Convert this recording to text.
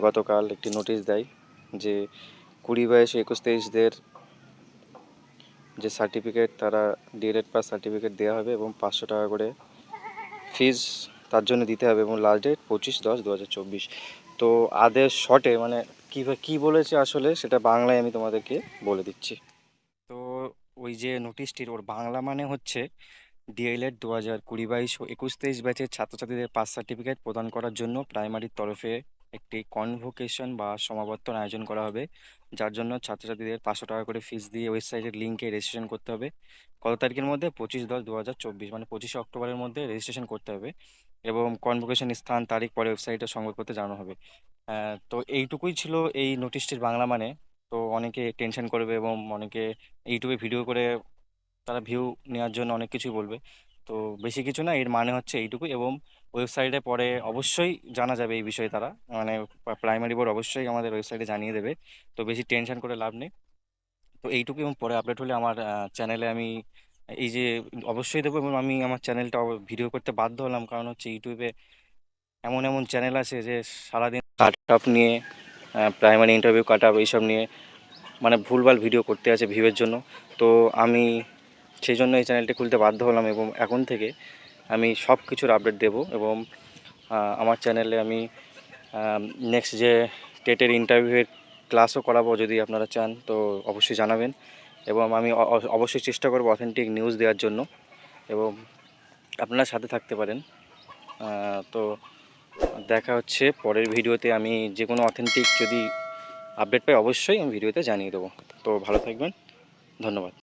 গতকাল একটি নোটিশ দেয় যে 20, 22, 21, 23দের যে সার্টিফিকেট তারা ডিএলএড পাস সার্টিফিকেট দেওয়া হবে এবং 500 টাকা করে ফিজ তার জন্য দিতে হবে এবং লাস্ট ডেট 25/10/2024। তো আদেশ শর্টে মানে কী বলেছে আসলে সেটা বাংলায় আমি তোমাদেরকে বলে দিচ্ছি। তো ওই যে নোটিশটির ওর বাংলা মানে হচ্ছে ডিএলএড 2020, 22 ও 21, 23 ব্যাচের ছাত্রছাত্রীদের পাস সার্টিফিকেট প্রদান করার জন্য প্রাইমারির তরফে একটি কনভোকেশন বা সমাবর্তন আয়োজন করা হবে, যার জন্য ছাত্রছাত্রীদের 500 টাকা করে ফিস দিয়ে ওয়েবসাইটের লিঙ্কে রেজিস্ট্রেশন করতে হবে। কত তারিখের মধ্যে? 25/10/2024, মানে 25শে অক্টোবরের মধ্যে রেজিস্ট্রেশন করতে হবে এবং কনভোকেশন স্থান তারিখ পরে ওয়েবসাইটে সংবাদ করতে জানানো হবে। তো এইটুকুই ছিল এই নোটিশটির বাংলা মানে। তো অনেকে টেনশন করবে এবং অনেকে ইউটিউবে ভিডিও করে তারা ভিউ নেওয়ার জন্য অনেক কিছুই বলবে। তো বেশি কিছু না, এর মানে হচ্ছে এইটুকুই এবং ওয়েবসাইটে পরে অবশ্যই জানা যাবে এই বিষয়ে। তারা মানে প্রাইমারি বোর্ড অবশ্যই আমাদের ওয়েবসাইটে জানিয়ে দেবে। তো বেশি টেনশন করে লাভ নেই। তো এইটুকু এবং পরে আপডেট হলে আমার চ্যানেলে আমি এই যে অবশ্যই দেবো এবং আমি আমার চ্যানেলটা ভিডিও করতে বাধ্য হলাম, কারণ হচ্ছে ইউটিউবে এমন এমন চ্যানেল আছে যে সারাদিন কাট আপ নিয়ে প্রাইমারি ইন্টারভিউ কাট আপ এইসব নিয়ে মানে ভুলভাল ভিডিও করতে আছে ভিউয়ের জন্য। তো আমি সেই জন্য এই চ্যানেলটি খুলতে বাধ্য হলাম এবং এখন থেকে আমি সব কিছুর আপডেট দেব এবং আমার চ্যানেলে আমি নেক্সট যে টেটের ইন্টারভিউয়ের ক্লাসও করাবো। যদি আপনারা চান তো অবশ্যই জানাবেন এবং আমি অবশ্যই চেষ্টা করব অথেন্টিক নিউজ দেওয়ার জন্য এবং আপনারা সাথে থাকতে পারেন। তো দেখা হচ্ছে পরের ভিডিওতে। আমি যে কোনো অথেন্টিক যদি আপডেট পাই অবশ্যই আমি ভিডিওতে জানিয়ে দেবো। তো ভালো থাকবেন, ধন্যবাদ।